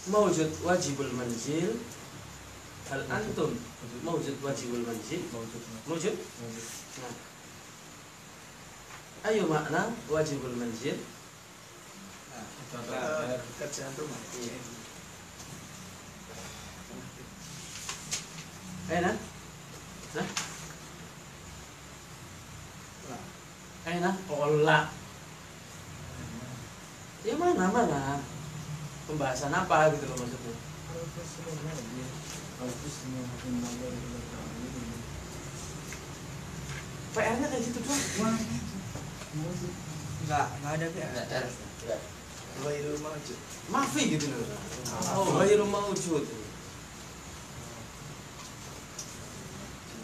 Mawjud wajibul manzil. Hal antum mawjud wajibul manzil? Mawjud. Nah, ayo makna wajibul manzil? Kerjaan rumah. Aina? Nah? Aina? Olah. Ya mana? Pembahasan apa gitu loh maksudnya? PR-nya kayak gitu doang. Enggak ada PR. Enggak ada. Ghairul mawjud. Mafi gitu loh. Oh, ghairu mawjud.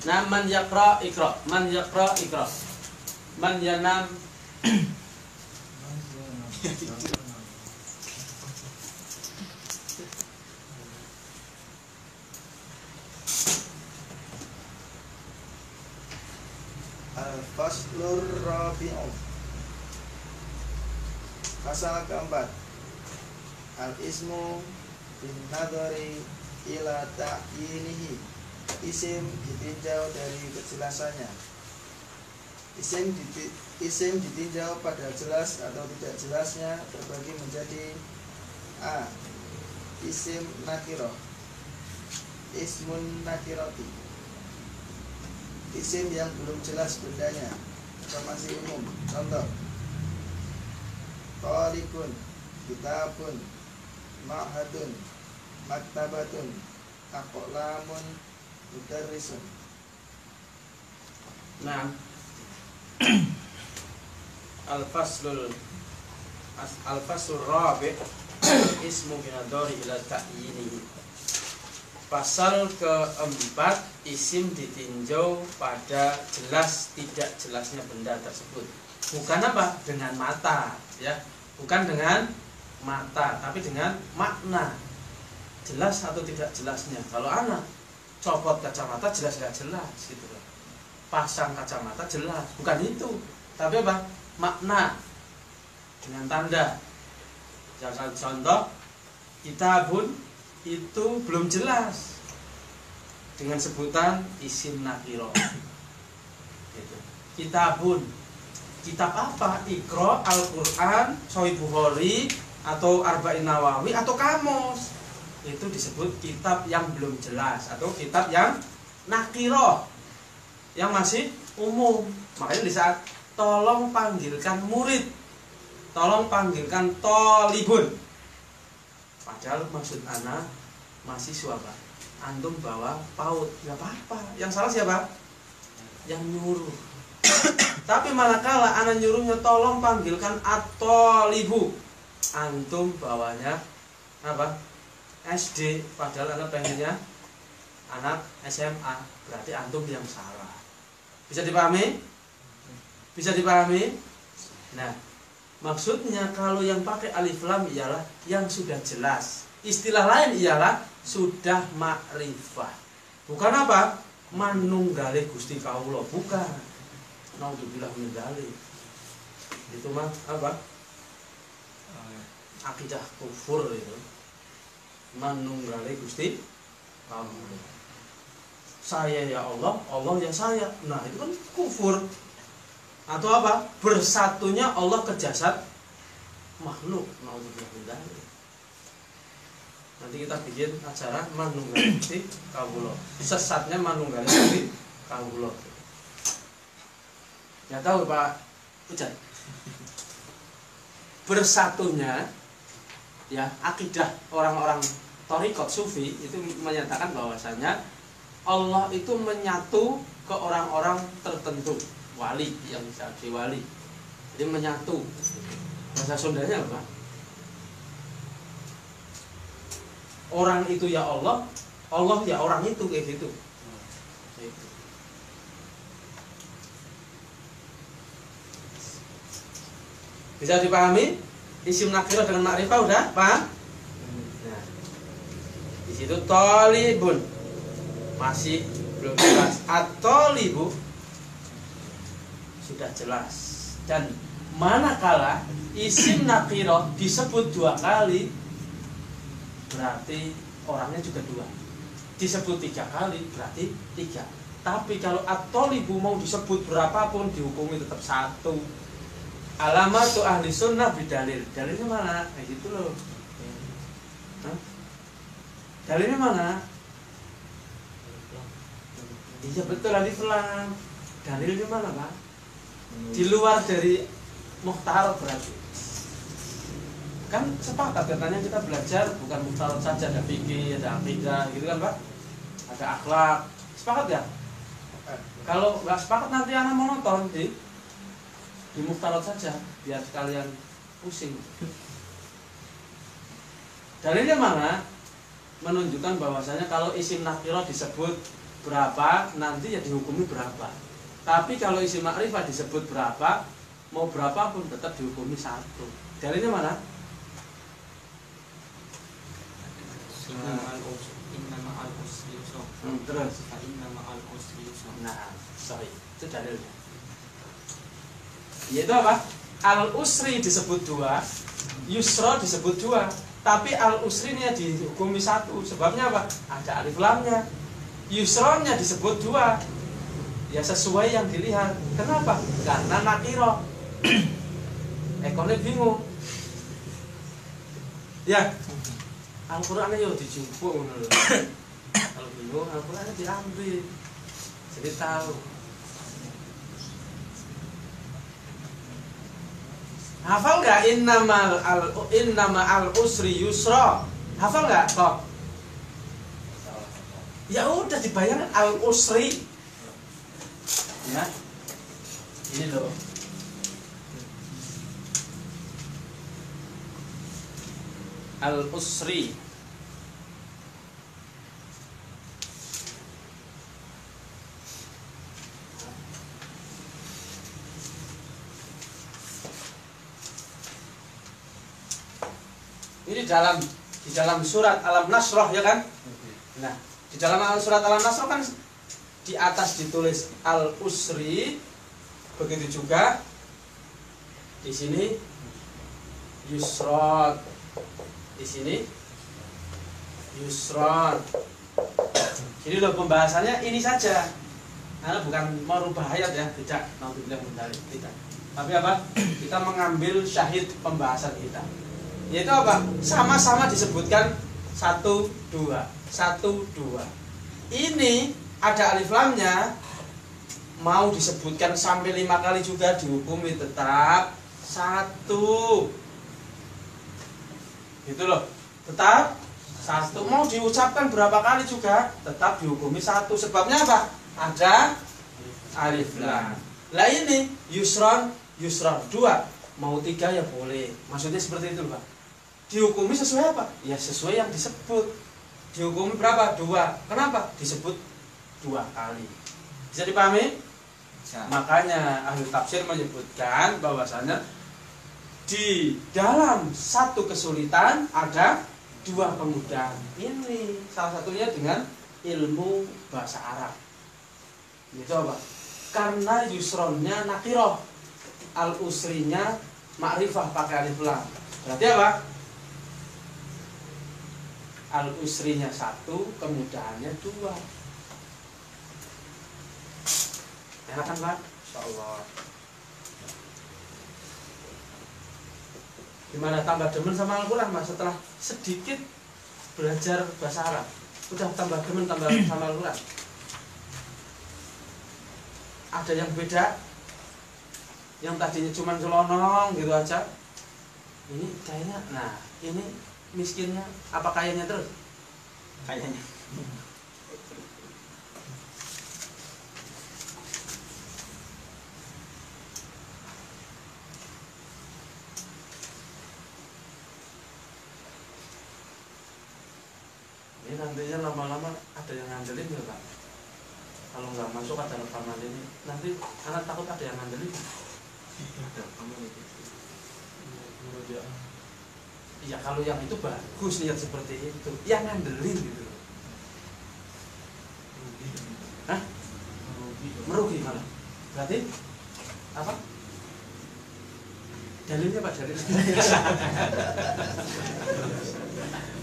Nah, man yaqra iqra. Man yaqra iqra. Man yanam Al-faslur rabi'u. Pasal keempat. Al-ismu bin nadhari ila ta'yinihi. Isim ditinjau dari kejelasannya. Isim ditinjau pada jelas atau tidak jelasnya terbagi menjadi A. Isim nakiroh, ismun nakiroti, isim yang belum jelas bendanya atau masih umum. Contoh: Talibun, kitabun, ma'hadun, maktabatun, aqlamun, mudarrisun. Nah, Al-faslur rabi' ismu binadori ila ta'yinihi. Pasal keempat, isim ditinjau pada jelas tidak jelasnya benda tersebut. Bukan apa? Dengan mata, ya. Bukan dengan mata, tapi dengan makna. Jelas atau tidak jelasnya. Kalau anak copot kacamata jelas gak jelas gitu loh. Pasang kacamata jelas, bukan itu. Tapi apa? Makna dengan tanda. Jangan contoh, kitabun itu belum jelas dengan sebutan isim nakiro. Gitu. Kitabun, kitab apa? Iqra, Al-Quran, Sahih Bukhari, atau Arba'in Nawawi, atau Kamus. Itu disebut kitab yang belum jelas atau kitab yang nakiro, yang masih umum. Makanya di saat tolong panggilkan murid, tolong panggilkan tolibun, padahal maksud anak mahasiswa Pak. Antum bawa PAUD, nggak apa-apa. Yang salah siapa? Yang nyuruh. Tapi manakala anak nyuruhnya tolong panggilkan atolibu, antum bawanya apa? SD, padahal anak pengennya anak SMA. Berarti antum yang salah. Bisa dipahami? Bisa dipahami? Nah, maksudnya kalau yang pakai alif lam ialah yang sudah jelas. Istilah lain ialah sudah makrifah. Bukan apa? Manunggale Gusti Kawula, bukan. Naudzubillah min dzalik. Itu mah apa? Akidah kufur itu. Manunggale Gusti Kawula. Saya ya Allah, Allah ya saya. Nah, itu kan kufur. Atau apa? Bersatunya Allah ke jasad makhluk. Naudzubillah min dzalik. Nanti kita bikin acara manunggali Gusti Kawula. Sesatnya manunggali Gusti Kawula. Ya tahu Pak Ujan. Bersatunya ya akidah orang-orang thariqat sufi itu menyatakan bahwasanya Allah itu menyatu ke orang-orang tertentu. Wali yang jadi wali, jadi menyatu. Bahasa Sundanya apa? Orang itu ya Allah, Allah ya orang itu, kayak gitu. Bisa dipahami? Isim nakirah dengan makrifah udah paham? Nah, di situ tolibun masih belum jelas. At-tolibu sudah jelas. Dan manakala isim nakirah disebut dua kali, berarti orangnya juga 2. Disebut 3 kali berarti 3. Tapi kalau at-thalibu mau disebut berapapun dihukumi tetap 1. Alamatu ahli sunnah bidalil. Dalilnya mana? Kayak gitu loh. Hah? Dalilnya mana? Iya betul, alif lam. Dalilnya mana, Pak? Di luar dari muhtarot berarti. Kan sepakat katanya kita belajar bukan muhtarot saja, ada fikih, ada akidah gitu kan, Pak? Ada akhlak. Sepakat ya? Kalau nggak sepakat nanti anak mau nonton di muhtarot saja biar kalian pusing. Dalilnya mana? Menunjukkan bahwasanya kalau isim nakiro disebut berapa nanti ya dihukumi berapa. Tapi kalau isim makrifah disebut berapa, mau berapapun tetap dihukumi 1. Dalilnya mana? Terus. Nah, sorry, itu dalilnya. Yaitu apa? Al-usri disebut 2, yusra disebut 2, tapi al-usri ini dihukumi 1. Sebabnya apa? Ada alif lamnya. Yusronnya disebut 2. Ya sesuai yang dilihat. Kenapa? Karena nakiro. Ekornya bingung. Ya, Al-Quran yo dijupuk ngono lho. Kalau bingung Al-Quran diambil. Jadi tahu. Hafal nggak innama al-usri yusra? Hafal nggak kok? Ya udah dibayangkan al-usri. Ya, ini loh. Al-usri. Ini di dalam surat Al-Nasrah ya kan? Nah, di dalam surat Al-Nasrah kan di atas ditulis al-usri, begitu juga di sini yusron, di sini yusron. Jadi loh pembahasannya ini saja, karena bukan merubah ayat ya, tidak mau dibilang mendalik, tidak. Tapi apa? Kita mengambil syahid pembahasan kita, yaitu apa? Sama-sama disebutkan 1, 2, 1, 2. Ini ada alif lamnya, mau disebutkan sampai 5 kali juga dihukumi tetap 1. Gitu loh, tetap 1. Mau diucapkan berapa kali juga tetap dihukumi 1. Sebabnya apa? Ada alif lam. Lah ini yusron 2, mau 3 ya boleh. Maksudnya seperti itu, Pak. Dihukumi sesuai apa? Ya sesuai yang disebut. Dihukumi berapa? 2. Kenapa? Disebut 2 kali. Bisa dipahami? Ya. Makanya ahli tafsir menyebutkan bahwasanya di dalam satu kesulitan ada 2 kemudahan. Ini salah satunya dengan ilmu bahasa Arab. Itu apa? Karena yusronnya nakiroh, al-usrinya ma'rifah pakai alif lam. Berarti apa? Al-usrinya 1, kemudahannya 2. Enak kan, Pak? Insyaallah. Gimana tambah demen sama Al-Quran, Mas? Setelah sedikit belajar bahasa Arab, udah tambah demen sama Al-Quran? Ada yang beda? Yang tadinya cuma selonong gitu aja, ini kayaknya, nah ini miskinnya apa kayaknya terus? Kayaknya. Ini nantinya lama-lama ada yang ngandelin nggak, Pak? Kalau nggak masuk ada rekaman ini, nanti anak takut ada yang ngandelin. Ada kamu itu. Menurut dia. Iya, kalau yang itu bagus lihat seperti itu, yang ngandelin gitu. Hah? Merugi malah. Berarti apa? Dalilnya Pak dalil.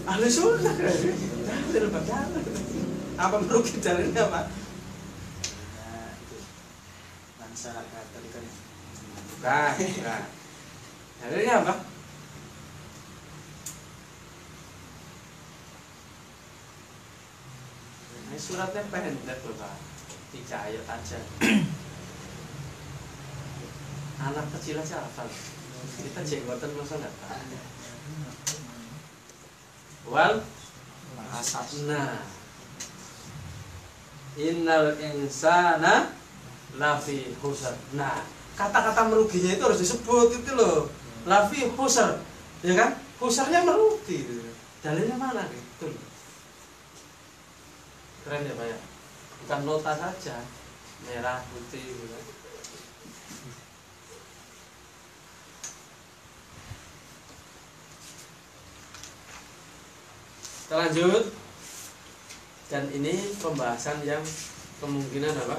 Ahli sunnah dalil Pak dalil. Apa merugi dalilnya Pak? Nah, itu masyarakat tadi kan. Bukan. Dalilnya apa? Ini suratnya pendek loh Pak, 3 ayat aja. Anak kecil aja hafal. Kita jenggotan masa nggak tahu. Wal nah, innal insana lafi khusr. Nah, kata-kata meruginya itu harus disebut itu loh. Lafi khusr, ya kan? Khusrnya merugi. Dalilnya mana gitu? Keren ya Pak ya? Bukan nota saja, merah putih gitu. Kita lanjut. Dan ini pembahasan yang kemungkinan apa?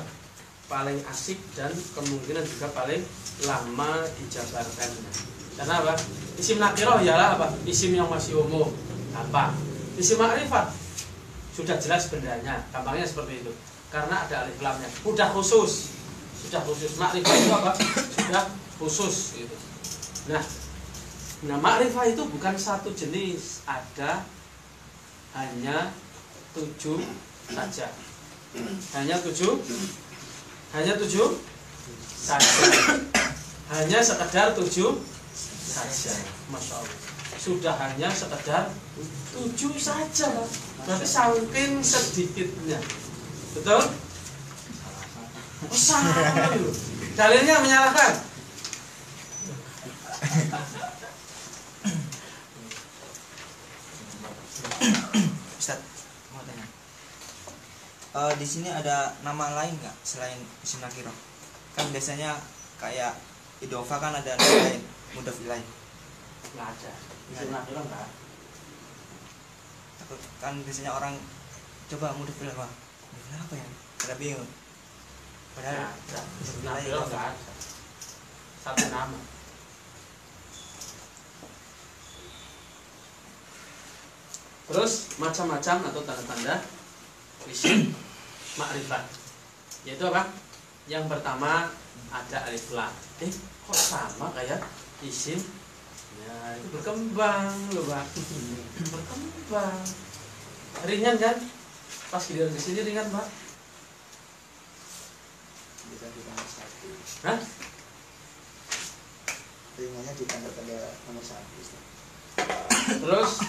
Paling asik dan kemungkinan juga paling lama dijabarkannya. Karena apa? Isim nakirah ialah apa? Isim yang masih umum. Apa? Isim ma'rifat sudah jelas bendanya, gampangnya seperti itu. Karena ada alif lamnya. Sudah khusus. Ma'rifah itu apa? Sudah khusus gitu. Nah, ma'rifah itu bukan satu jenis, ada hanya 7 saja. Hanya 7 saja. Hanya sekedar 7 saja. Masya Allah. Sudah hanya sekedar 7 saja. Berarti saking sedikitnya. Betul? Oh, salah loh. Dalilnya menyalahkan. Ustaz, mau tanya. Di sini ada nama lain nggak selain isim nakirah? Kan biasanya kayak idhofah kan ada nama lain, mudhof ilaih. Nggak ada. Isim nakirah nggak. Takut kan biasanya orang coba mudhof ilaih, wah, mudhof ilaih apa ya? Ada bingung. Padahal mudhof ilaih Nakirah nggak ada. Satu nama. Terus macam-macam atau tanda-tanda isim ma'rifat. Yaitu apa? Yang pertama ada alif lam. Kok sama kayak isim? Ya, itu berkembang loh, Pak. Berkembang. Ringan kan? Pas giliran ke sini ringan, Pak. Bisa ditambah 1. Hah? Ringannya ditambah pada nomor 1. Terus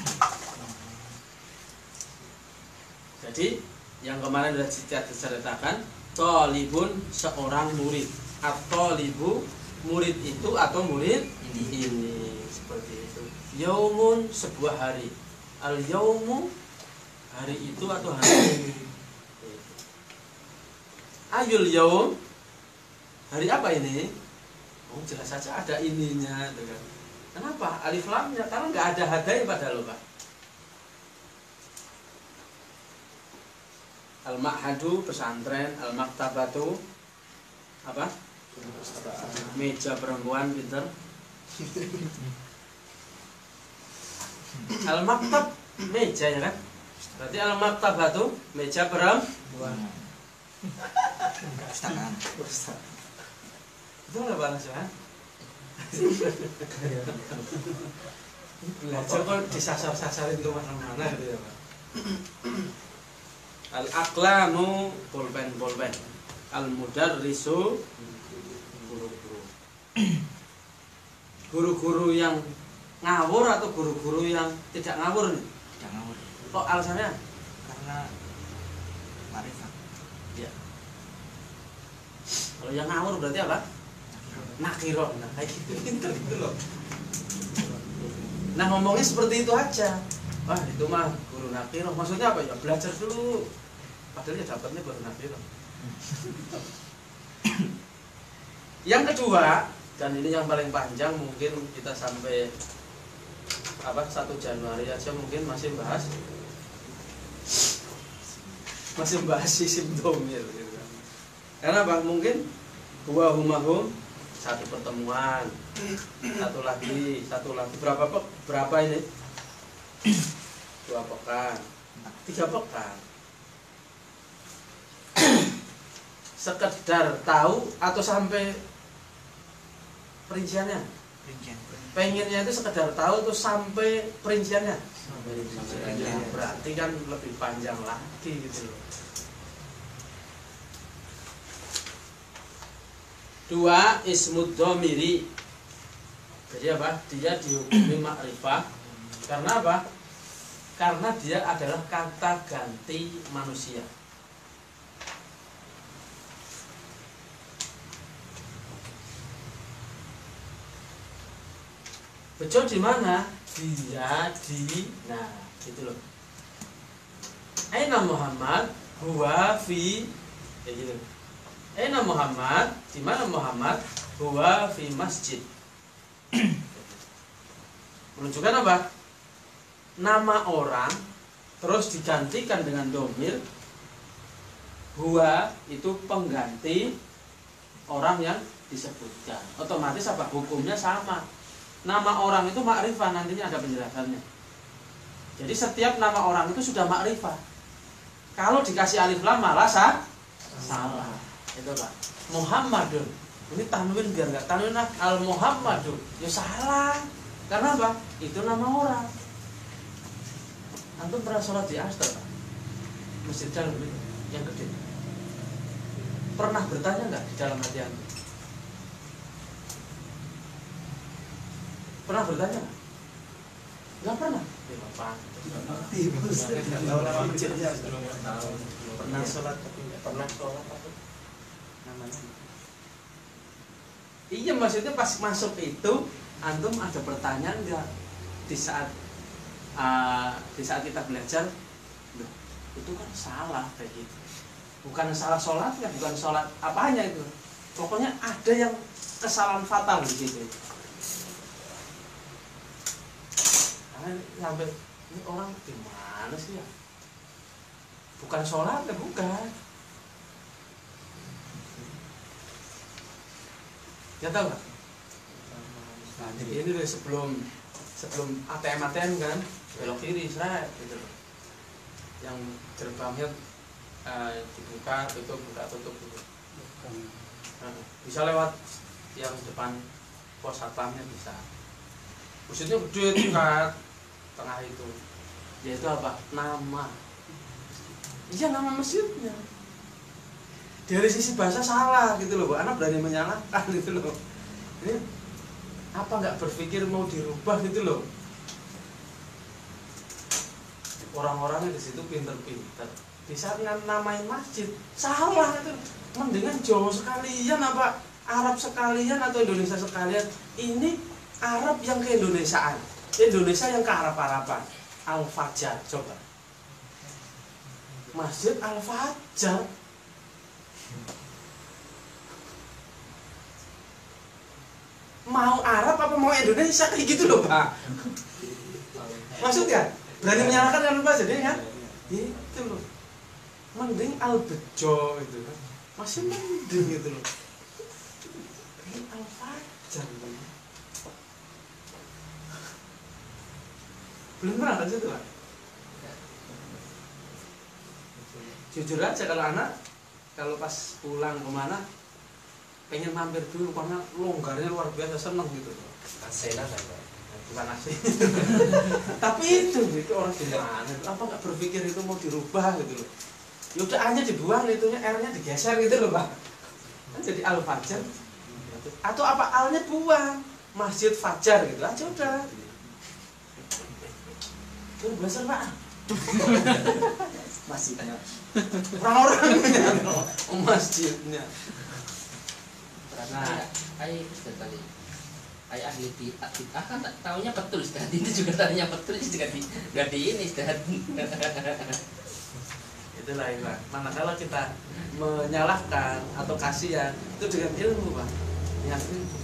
jadi yang kemarin sudah diceritakan, tolibun seorang murid, atau libu murid itu atau murid ini seperti itu. Yaumun sebuah hari, al yaumu hari itu atau hari ini. Ayul yaum hari apa ini? Oh jelas saja ada ininya, gitu kan. Kenapa? Alif lamnya karena nggak ada hadai pada lo Pak. Al-ma'hadu pesantren, al-maktabatu apa? Meja perempuan pinter. Al-maktab meja ya kan? Berarti al-maktabatu meja perempuan. perpustakaan. Itu nggak balas ya? Belajar kok disasar-sasarin kemana-mana gitu ya Pak. Al-aqlamu pulpen. Al-mudarrisu guru-guru yang ngawur atau guru-guru yang tidak ngawur nih? Tidak ngawur. Kok alasannya? Karena ma'rifah. Ya. Kalau yang ngawur berarti apa? Nakiro. Nah, kayak gitu pinter gitu loh. Nah, ngomongnya seperti itu aja. Wah, itu mah guru nakiro. Maksudnya apa ya? Belajar dulu. Padahal ya dapatnya baru nakiro. Yang kedua, dan ini yang paling panjang, mungkin kita sampai 1 Januari aja mungkin masih bahas isim domir gitu. Karena apa? Mungkin huwa humahum satu pertemuan, satu lagi berapa ini? 2 pekan, 3 pekan. Sekedar tahu atau sampai perinciannya? Rincian. Pengennya itu sekedar tahu atau sampai perinciannya? Sampai Berarti kan lebih panjang lagi gitu loh. 2 ismud dhamiri. Jadi apa? Dia dihukumi ma'rifah. Karena apa? Karena dia adalah kata ganti manusia. Bejo di mana? Dia di, nah gitu loh. Aina Muhammad huwa fi, kayak gitu. Aina Muhammad, di mana Muhammad? Huwa fi masjid. Menunjukkan apa? Nama orang terus digantikan dengan domir. Huwa itu pengganti orang yang disebutkan. Otomatis apa? Hukumnya sama. Nama orang itu makrifah, nantinya ada penjelasannya. Jadi setiap nama orang itu sudah makrifah. Kalau dikasih alif lam malah salah. Itu Pak. Muhammadun. Ini tanwin biar nggak tanwin al Muhammadun. Ya salah. Karena apa? Itu nama orang. Antum pernah sholat di Astor, Pak? Masjid Jalur yang gede. Pernah bertanya nggak di dalam hati antum? Pernah bertanya nggak? Nggak pernah. Bapak. Nggak tahu nama masjidnya. Pernah sholat tapi nggak pernah sholat apa? Namanya. Iya, maksudnya pas masuk itu antum ada pertanyaan nggak di saat kita belajar? Loh, itu kan salah kayak gitu. Bukan salah sholatnya, bukan sholat apanya itu. Pokoknya ada yang kesalahan fatal di situ. Sampai ini orang gimana sih ya? Bukan sholat ya, bukan. Ya tahu nggak? Nah, jadi ini deh sebelum ATM kan belok kiri saya gitu loh. Yang gerbangnya dibuka, tutup, buka, tutup gitu. Nah, bisa lewat yang depan pos satpamnya bisa. Maksudnya gede tingkat tengah itu, yaitu apa? Nama. Iya, nama masjidnya. Dari sisi bahasa salah gitu loh, Bu. Anak berani menyalahkan gitu loh. Ini apa nggak berpikir mau dirubah gitu loh? Orang-orangnya di situ pinter-pinter. Di saat namain masjid salah itu. Mendingan Jawa sekalian apa Arab sekalian atau Indonesia sekalian. Ini Arab yang ke Indonesiaan, Indonesia yang ke Arab-Araban. Al-Fajar, coba. Masjid Al-Fajar. Mau Arab apa mau Indonesia kayak gitu loh, Pak. Maksudnya berani menyalahkan kan Pak, jadi kan? Itu loh. Mending Al-Bejo itu kan. Masih mending gitu loh. Ini Al-Fajar. Belum pernah kan situ Pak? Jujur aja kalau pas pulang kemana pengen mampir dulu karena longgarnya luar biasa, seneng gitu. Asena kan Pak? Bukan asli. Tapi itu orang gimana? Apa nggak berpikir itu mau dirubah gitu loh? Ya udah hanya dibuang itunya, R-nya digeser gitu loh Pak. Kan jadi Al-Fajar. Atau apa Al-nya buang, Masjid Fajar gitu aja udah. Itu belajar Pak. Masjidnya. Orang-orangnya, masjidnya. Nah, Ai Ustaz tadi. Ai ahli bid'ah kan taunya betul Ustaz. Ini juga tadinya betul juga di ini Ustaz. Itulah itu Pak. Manakala kita menyalahkan atau kasihan itu dengan ilmu Pak. Dengan ilmu.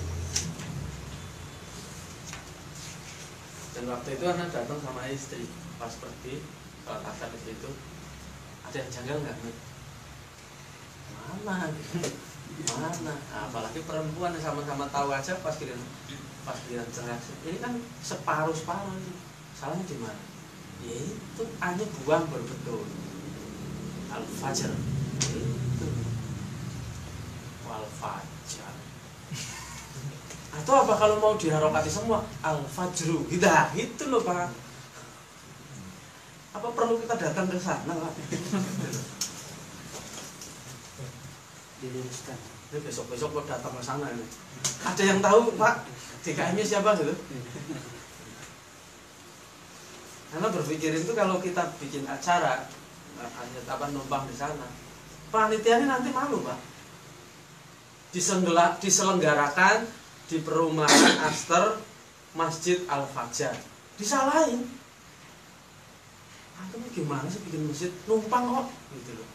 Dan waktu itu anak datang sama istri pas pergi sholat asar di situ. Ada yang janggal nggak? Mana? mana? Nah, apalagi perempuan yang sama-sama tahu aja pas giliran cerai. Ini kan separuh ini. Salahnya di mana? Ya itu hanya buang berbetul. Al-Fajr. Itu. Wal-Fajr. Atau apa kalau mau diharokati semua? Al-Fajru. Gitu loh Pak. Apa perlu kita datang ke sana Pak? Diluruskan. Ini besok-besok lo datang ke sana ini. Ada yang tahu Pak DKM-nya siapa gitu? Karena berpikirin itu kalau kita bikin acara hanya numpang di sana, panitianya nanti malu Pak. Diselenggarakan di perumahan Aster Masjid Al-Fajar, disalahin. Itu gimana sih bikin masjid numpang kok gitu loh.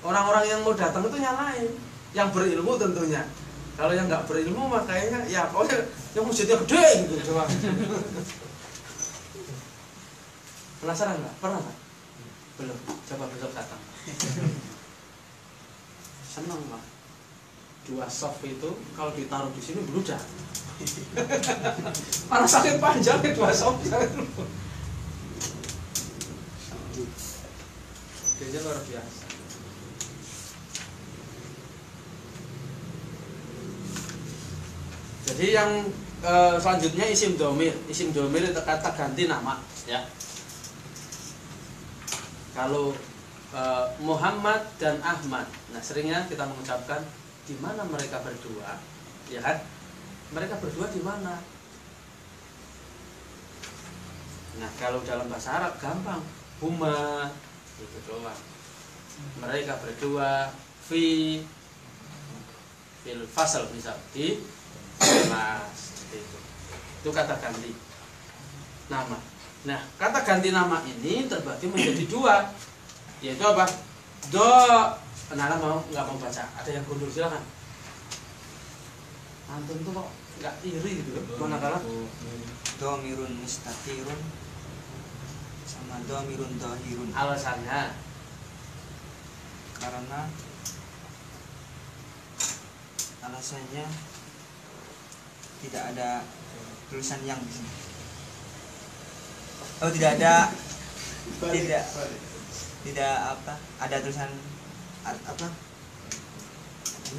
Orang-orang yang mau datang itu nyalain, yang berilmu tentunya. Kalau yang nggak berilmu mah kayaknya ya pokoknya yang masjidnya gede gitu doang. Penasaran nggak? Pernah nggak? Belum. Coba besok datang. Seneng Pak. 2 soft itu kalau ditaruh di sini bludak. Mana sakit panjang 2 soft. Dia luar biasa. Jadi yang selanjutnya isim domir. Isim domir itu kata ganti nama, ya. Kalau Muhammad dan Ahmad, nah seringnya kita mengucapkan di mana mereka berdua, ya kan? Mereka berdua di mana? Nah kalau dalam bahasa Arab gampang, huma itu doang. Mereka berdua fil fasal misal di kelas itu kata ganti nama. Nah kata ganti nama ini terbagi menjadi 2, yaitu apa? Do, Nala nggak mau baca. Ada yang gundul silakan. Antum tuh kok nggak iri gitu loh. Manakala Domirun mustatirun sama domirun dohirun. Alasannya Karena alasannya tidak ada tulisan yang di sini. Oh tidak ada, tidak apa? Ada tulisan apa?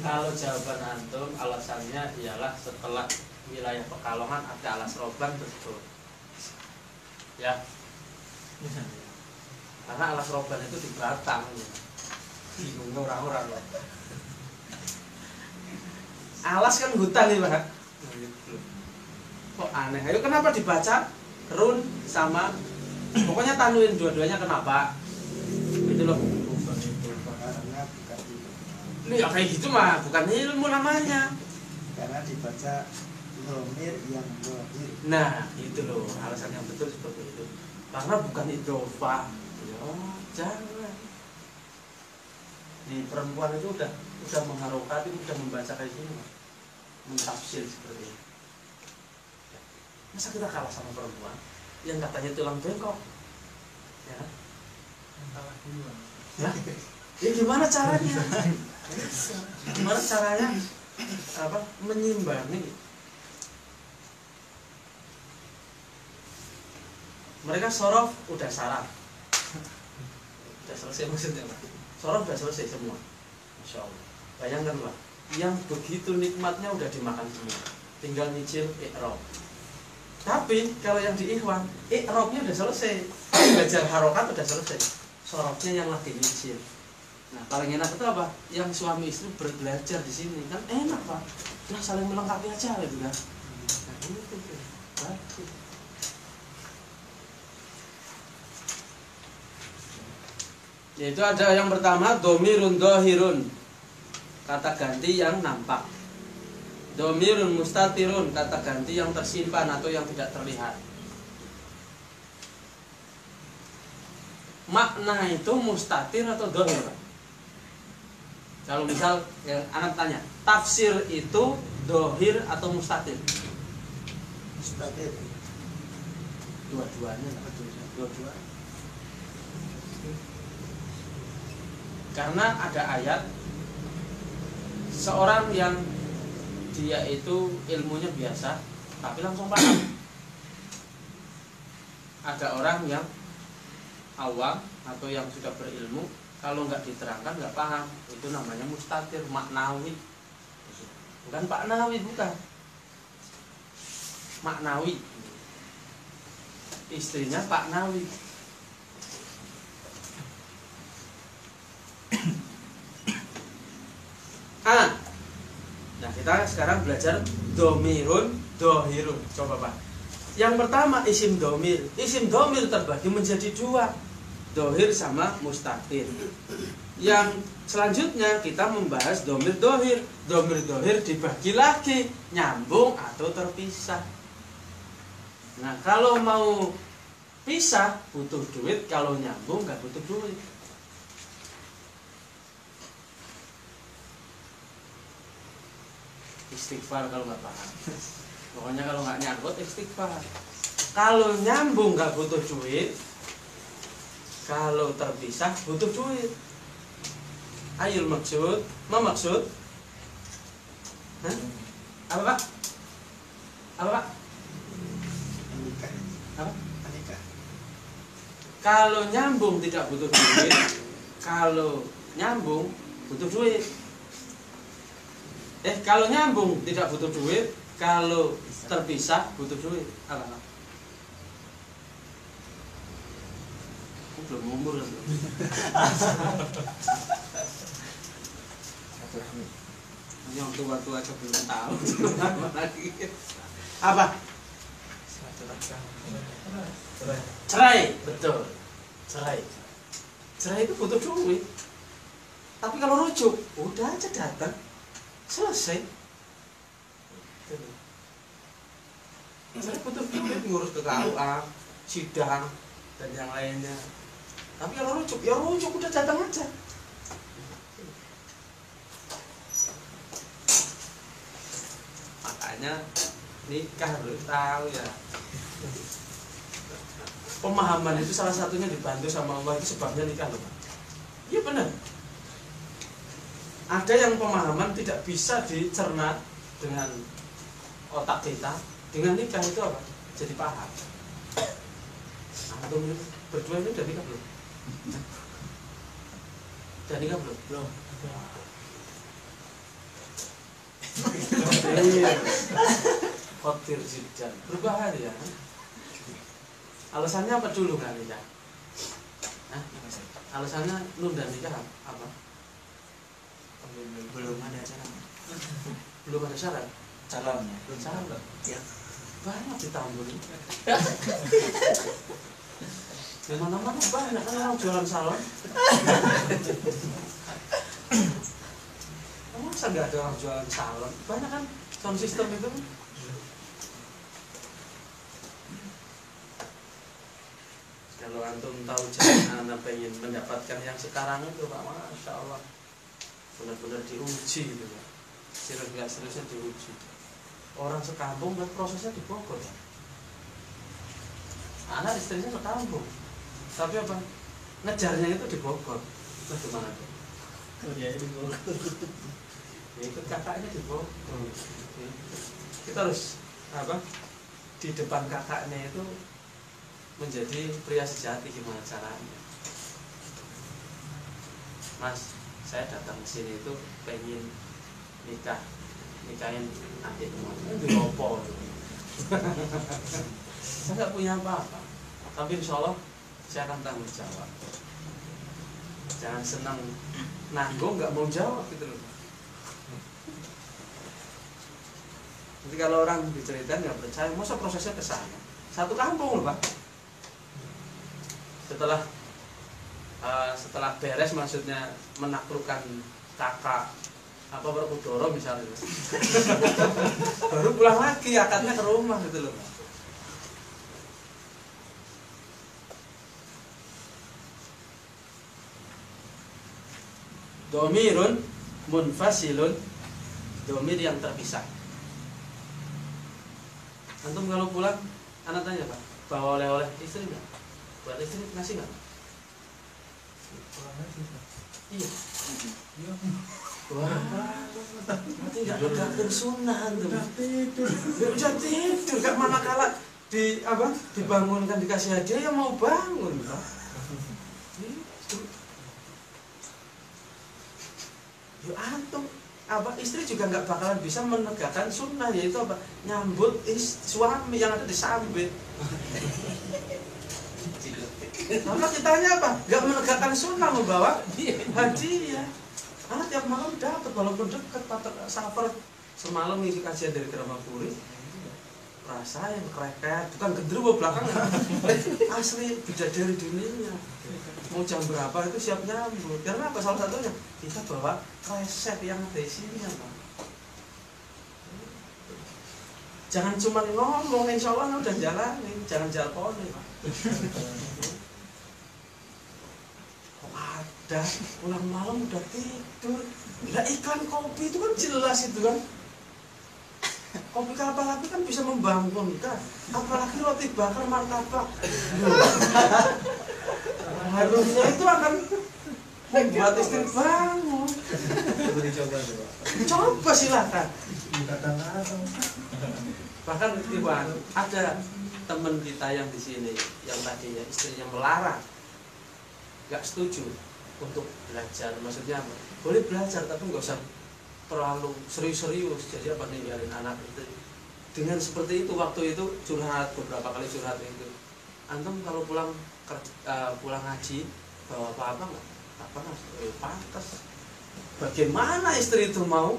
kalau jawaban antum alasannya ialah setelah wilayah Pekalongan ada Alas Roban, betul. Ya. Karena Alas Roban itu di Batang. Bingung orang-orang loh. Alas kan hutan nih Pak. Kok aneh? Ayo kenapa dibaca run sama pokoknya tanuin dua-duanya kenapa? Gitu loh. Karena bukan itu. Ini ya kayak gitu mah, bukan ilmu namanya. Karena dibaca domir yang dohir. Nah, itu loh alasan yang betul seperti itu. Karena bukan idhofah. Ya, jangan. Di perempuan itu udah mengharokati, udah membaca kayak gini, mentafsir seperti ini. Masa kita kalah sama perempuan yang katanya tulang bengkok? Ya, ya, ya gimana caranya? Gimana caranya apa menyimbangi? Mereka sorof udah saraf, udah selesai maksudnya Pak. Sorof udah selesai semua, Masya Allah. Bayangkan Pak, yang begitu nikmatnya udah dimakan semua, tinggal nyicil i'rab. Tapi kalau yang di ikhwan, i'rabnya udah selesai, belajar harokat udah selesai, sorofnya yang lagi nyicil. Nah paling enak itu apa? Yang suami istri berbelajar di sini kan enak Pak. Nah saling melengkapi aja gitu kan. Nah itu tuh, bagus. Yaitu ada yang pertama domirun dohirun, kata ganti yang nampak. Domirun mustatirun, kata ganti yang tersimpan atau yang tidak terlihat. Makna itu mustatir atau dohir? Kalau misal yang anak tanya, tafsir itu dohir atau mustatir? Mustatir. Dua-duanya lah, dua-duanya. Karena ada ayat seorang yang dia itu ilmunya biasa tapi langsung paham. Ada orang yang awam atau yang sudah berilmu, kalau nggak diterangkan nggak paham. Itu namanya mustatir, maknawi. Bukan paknawi, bukan. Maknawi. Istrinya Pak Nawi. Nah kita sekarang belajar domirun, dohirun. Coba Pak. Yang pertama isim domir. Isim domir terbagi menjadi dua, dohir sama mustatir. Yang selanjutnya kita membahas domir dohir. Domir dohir dibagi lagi, nyambung atau terpisah. Nah kalau mau pisah butuh duit, kalau nyambung nggak butuh duit. Istighfar kalau nggak paham. Pokoknya kalau nggak nyangkut istighfar. Kalau nyambung nggak butuh duit, kalau terpisah butuh duit. Ayul maksud, maksud? Hah? Apa Pak? Apa Pak? Menikah. Apa? Menikah. Kalau nyambung tidak butuh duit, kalau nyambung butuh duit. Kalau nyambung tidak butuh duit, kalau terpisah butuh duit. Apa? Belum umur kan? Yang tua-tua aja belum tahu. Apa? Cerai, betul. Cerai. Cerai itu butuh duit. Tapi kalau rujuk, udah aja datang, selesai. Cerai butuh duit, ngurus ke KUA, sidang dan yang lainnya. Tapi kalau rujuk, ya rujuk udah datang aja. Makanya nikah harus tahu ya. Pemahaman itu salah satunya dibantu sama Allah, itu sebabnya nikah loh. Iya benar. Ada yang pemahaman tidak bisa dicerna dengan otak kita, dengan nikah itu apa? Jadi paham. Antum berdua ini udah nikah belum? Udah nikah belum? Belum. Khotir jiddan, berbahaya. Alasannya apa dulu nggak nikah? Hah? Alasannya nunda nikah apa? Belum ada syarat. Belum ada syarat. Calonnya. Belum syarat. Ya. Banyak ditambun. Di mana-mana banyak kan orang jualan salon. Masa nggak ada orang jualan salon? Banyak kan sound system itu. Kalau antum tahu jalan anak pengen mendapatkan yang sekarang itu Pak, Masya Allah, benar-benar diuji gitu Pak. Serius-seriusnya diuji. Orang sekampung kan prosesnya di Bogor ya. Anak istrinya sekampung, tapi apa? Ngejarnya itu di Bogor. Nah gimana tuh? Ya di Bogor. Ya ikut kakaknya di Bogor. Kita harus apa? Di depan kakaknya itu menjadi pria sejati, gimana caranya? Mas, saya datang ke sini itu pengen nikahin adikmu. Itu opo. Saya nggak punya apa-apa, tapi insya Allah saya akan tanggung jawab. Jangan senang nanggung nggak mau jawab gitu loh. Nanti kalau orang diceritain nggak percaya, masa prosesnya ke sana? Satu kampung loh Pak. Setelah beres, maksudnya menaklukkan kakak apa Berkudoro misalnya, baru pulang lagi akadnya ke rumah gitu loh. Domirun munfasilun, domir yang terpisah. Antum kalau pulang, anak tanya Pak, bawa oleh-oleh istri nggak? Buat istri nasi nggak? Iya. Wah, nanti nggak tegakkan sunnah tuh. Udah tidur, gak manakala dibangunkan dikasih hadiah yang mau bangun, Pak. Itu. Yo antum istri juga nggak bakalan bisa menegakkan sunnah, yaitu nyambut suami yang ada di sambit. Maka kitanya nggak menegakkan sunnah, membawa hadiah. Tiap malam dapat, walaupun dekat safar. Semalam ngisi kajian dari Gramapuri, rasain kreket, bukan gendruwo belakangan. Asli bidadari dunia. Mau jam berapa itu siap nyambut. Karena apa? Salah satunya kita bawa resep yang ada isinya, Pak. Jangan cuma ngomong, insya Allah udah jalanin, jangan jalponi, Pak. Ada pulang malam udah tidur. Lah iklan kopi itu kan jelas itu kan. Kopi kapal api kan bisa membangunkan. Apalagi roti bakar martabak. Harusnya itu akan membuat istri bangun. Coba silakan. Bahkan Iwan, ada teman kita yang di sini yang tadinya istrinya melarang, nggak setuju untuk belajar. Maksudnya boleh belajar tapi nggak usah terlalu serius-serius, jadi ninggalin anak itu. Dengan seperti itu, waktu itu curhat, beberapa kali curhat itu, antum kalau pulang ngaji bawa apa pernah pantas. Bagaimana istri itu mau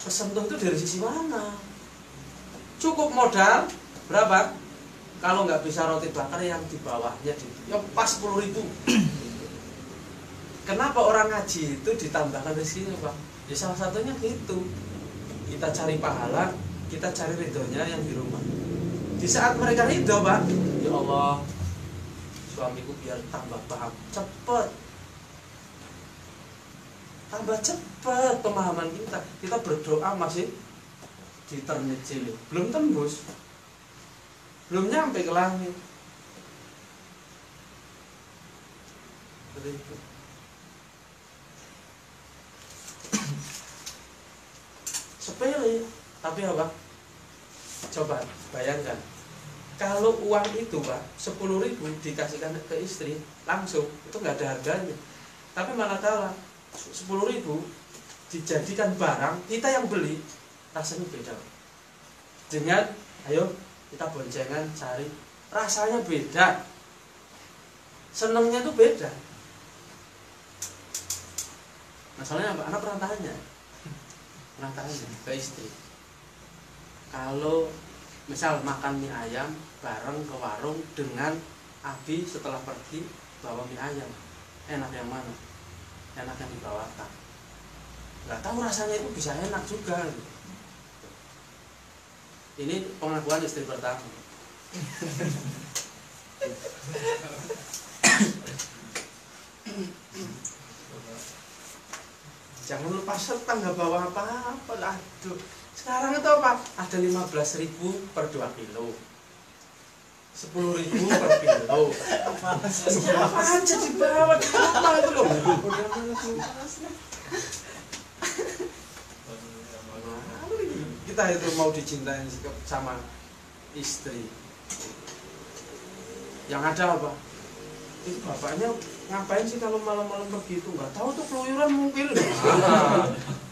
kesentuh itu dari sisi mana? Cukup modal berapa? Kalau nggak bisa roti bakar yang di bawahnya ya pas 10.000. Kenapa orang ngaji itu ditambahkan rezekinya, Pak? Ya salah satunya gitu. Kita cari pahala, kita cari ridhonya yang di rumah. Di saat mereka ridho, Pak, ya Allah, suamiku biar tambah paham, cepet. Tambah cepet pemahaman kita. Kita berdoa masih di ternit cilik, belum tembus, belum nyampe ke langit. Seperti itu. Sepele, tapi apa? Coba bayangkan, kalau uang itu, Pak, 10.000 dikasihkan ke istri langsung, itu nggak ada harganya. Tapi manakala 10.000 dijadikan barang, kita yang beli, rasanya beda. Dengan, ayo kita boncengan cari, rasanya beda, senengnya itu beda. Masalahnya apa? Anak pernah tanya ke istri, kalau misal makan mie ayam bareng ke warung dengan Abi setelah pergi bawa mie ayam, enak yang mana? Enak yang dibawakan. Nggak tahu rasanya itu bisa enak juga. Ini pengakuan istri pertama. Jangan lupa serta, nggak bawa apa-apa. Aduh, sekarang itu apa? Ada 15.000 per 2 kilo, 10.000 per kilo. Apa aja dibawa, apa itu loh? Kita itu mau dicintai sama istri. Yang ada apa? Itu bapaknya ngapain sih kalau malam-malam pergi itu? Nggak tahu tuh keluyuran mungkin.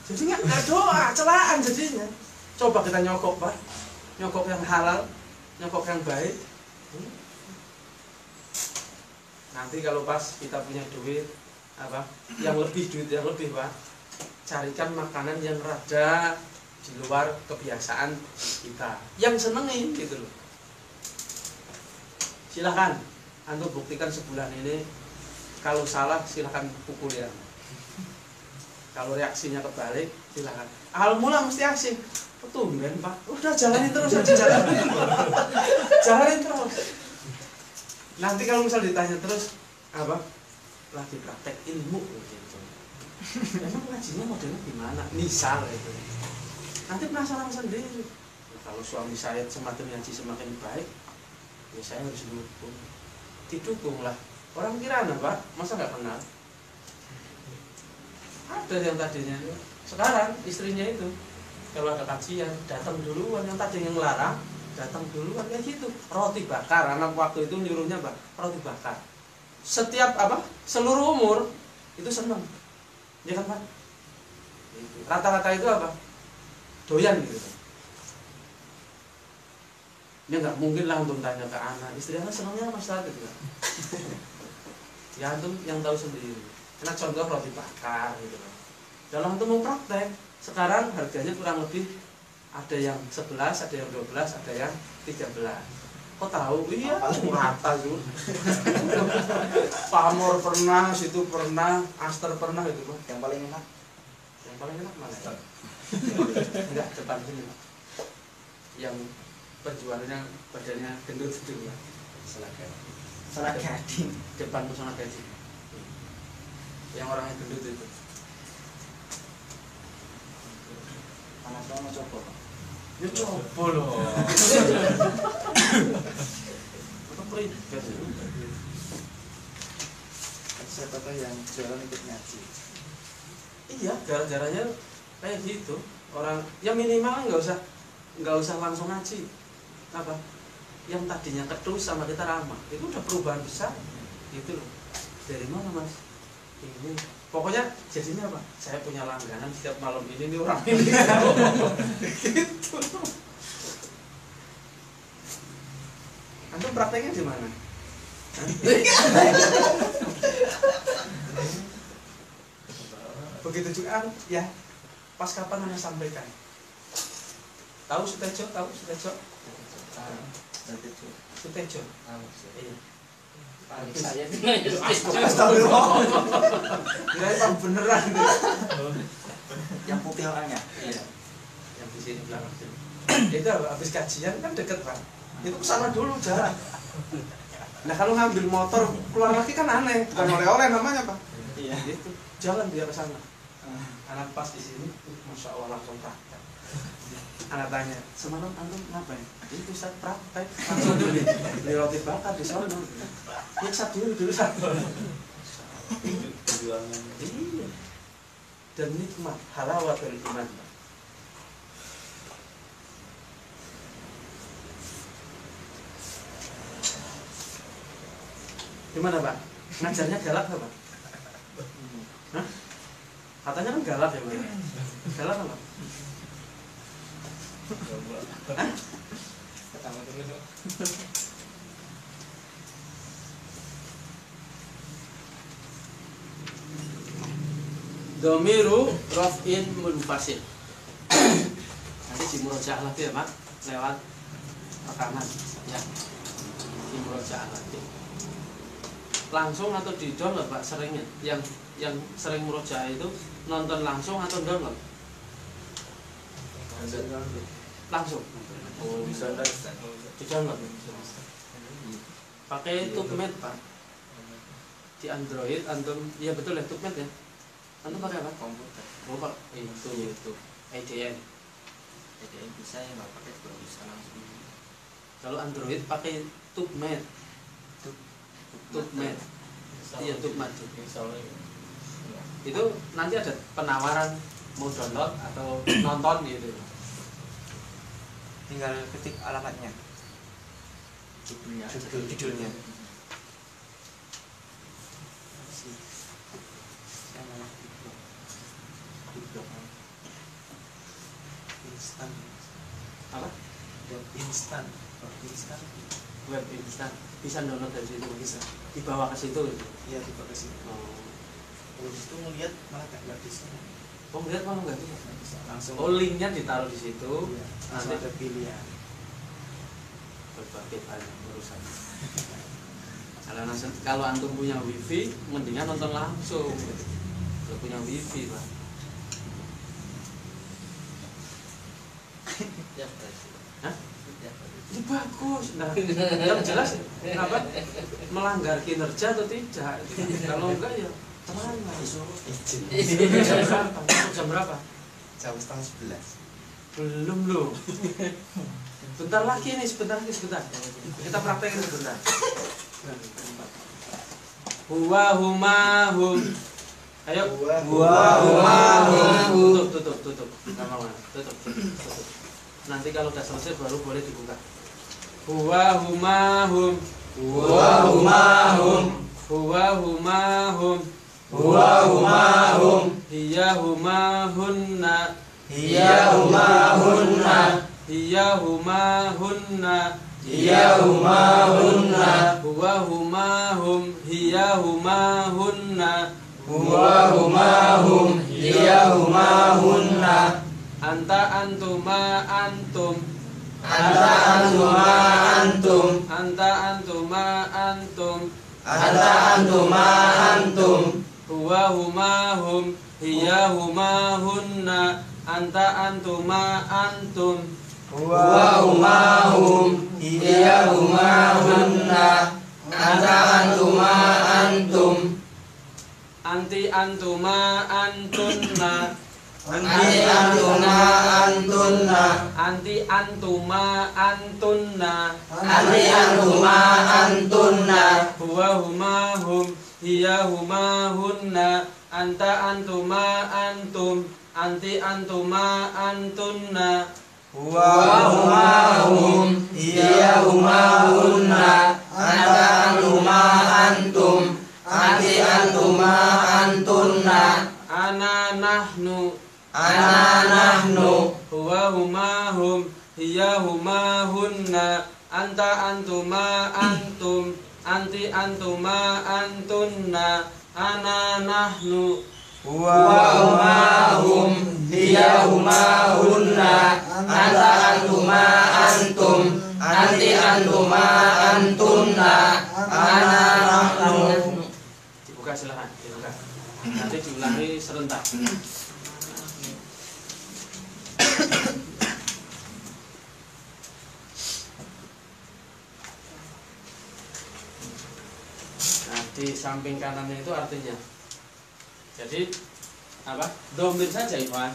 Jadi nggak doa, celaan jadinya. Coba kita nyokok, Pak, nyokok yang halal, nyokok yang baik. Nanti kalau pas kita punya duit yang lebih, Pak, carikan makanan yang rada di luar kebiasaan kita, yang senengin gitu loh. Silahkan antum buktikan sebulan ini. Kalau salah silahkan pukul ya. Kalau reaksinya kebalik silahkan. Awal mula mesti asing. Tumben, Pak. Udah jalanin terus aja, jalanin terus. Nanti kalau misal ditanya terus lagi praktek ilmu gitu. Emang ngajinya modelnya gimana? Misal itu. Nanti penasaran sendiri. Kalau suami saya semakin ngaji semakin baik, ya saya harus dukung. Didukung lah. Orang Kirana, Pak, masa nggak kenal? Ada yang tadinya Sekarang istrinya itu kalau ada kajian datang duluan, yang tadi yang ngelarang datang duluan kayak gitu. Roti bakar, anak waktu itu nyuruhnya apa? Roti bakar. Setiap apa? Seluruh umur itu seneng, ya kan Pak? Rata-rata itu apa? Doyan gitu. Ya nggak mungkin lah untuk tanya ke anak, istri anak senangnya apa saat gitu kan? Ya antum yang tahu sendiri. Karena contoh roti bakar gitu kan. Kalau antum mau praktek, sekarang harganya kurang lebih ada yang 11, ada yang 12, ada yang 13. Kok tahu? Iya, rata tuh. Pamor pernah, situ pernah, Aster pernah gitu Pak. Yang paling enak Yang paling enak mana? Enggak, depan sini Pak. Yang penjualnya badannya gendut itu ya. salah gading. Depan Musona Gaji. Yang orangnya gendut itu. Panas banget mau coba. Ya coba loh. Apa peringkat itu? Siapa tahu yang jualan ikut ngaji. Iya, gara-garanya kayak gitu. Orang ya minimal nggak usah langsung ngaji. Apa? Yang tadinya kedus sama kita ramah, itu udah perubahan besar. Gitu loh. Dari mana Mas? Ini pokoknya jadinya apa? Saya punya langganan setiap malam ini nih orang ini. Gitu. Antum prakteknya di mana? Begitu juga ya. Pas kapan Anda sampaikan? Tahu Sutejo? Tahu Sutejo? Sutejo. Iya. Saya Astagfirullah. Kira Bang beneran. Yang putih orangnya. Iya. Yang di sini belakang sini. Itu habis kajian kan deket Pak. Itu kesana dulu jalan. Nah kalau ngambil motor keluar lagi kan aneh, bukan oleh-oleh namanya Pak. Iya. Itu jalan dia ke sana. Anak pas di sini, masya Allah langsung praktek. Anak tanya, semalam antum ngapain? Itu Ustaz praktek. Langsung beli roti bakar di sana. Nyiksa dulu satu. Iya. Dan nikmat halawatul iman. Gimana Pak? Ngajarnya galak nggak Pak? Hah? Katanya kan galak ya Pak? Galak nggak Pak? Hah? Domiru rof'in munfasil. Nanti di murojaah lagi ya Pak, lewat rekaman ya. Di murojaah lagi. Langsung atau di download Pak seringnya? Yang sering murojaah itu nonton langsung atau download? Langsung. Oh, bisa di download. Pakai Tubmed Pak. Di Android antum, iya betul ya Tubmed ya. Antum pakai apa? Komputer. Oh Pak, itu YouTube. IDN. IDN bisa ya nggak pakai juga bisa langsung. Kalau Android pakai Tubmed. Tubmed. Iya Tubmed. Itu nanti ada penawaran mau download atau nonton gitu. Tinggal ketik alamatnya. Judulnya. Instan. Apa? Web instan. Web instan. Bisa download dari situ bisa. Dibawa ke situ. Iya, tiba ke sini. Oh. Terus itu ngelihat malah nggak bisa. Oh, lihat malah nggak bisa. Nggak bisa. Langsung. Oh, linknya ditaruh di situ. Iya, langsung Nanti ada pilihan. berbagai banyak urusan. Kalau antum punya wifi, mendingan nonton langsung. Kalau punya wifi Pak. Hah? Ini bagus. Nah, yang jelas apa? Melanggar kinerja atau tidak? Kalau enggak ya teranglah. Jam berapa? Jam 10:30. Belum loh. Bentar lagi nih, sebentar. Kita praktekin sebentar. Huwa huma hum Ayo. Huwahumahum. Tutup. Nggak mau. Tutup. Nanti kalau udah selesai baru boleh dibuka. Huwahumahum. Huwahumahum. Hiyahumahunna. Huwahumahunna. Hiyahumahunna. Anta antuma antum. Huwahumahum. Hiyahumahunna. Anta antuma antum. Anti antuma antunna. Huwahumahum. Hiyahumahunna. Anta antuma antum. Anti antuma antunna. Ana nahnu. Huwahumahum. Hiyahumahunna. Anta antuma antum. Anti antuma antunna. Ana nahnu. Dibuka silakan, dibuka. Nanti diulangi serentak. Nah, di samping kanannya itu artinya. Jadi apa? Domir saja, Ikhwan.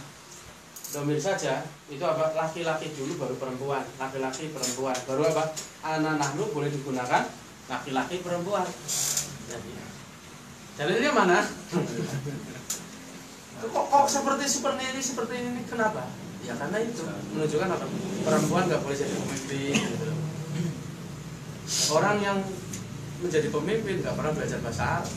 Domir saja itu apa? Laki-laki dulu baru perempuan, laki-laki perempuan. Baru apa? Ana nahnu boleh digunakan laki-laki perempuan. Jadi ini mana? Kok seperti ini kenapa? Ya karena itu menunjukkan apa? Perempuan nggak boleh jadi pemimpin. Gitu. Orang yang menjadi pemimpin nggak pernah belajar bahasa Arab.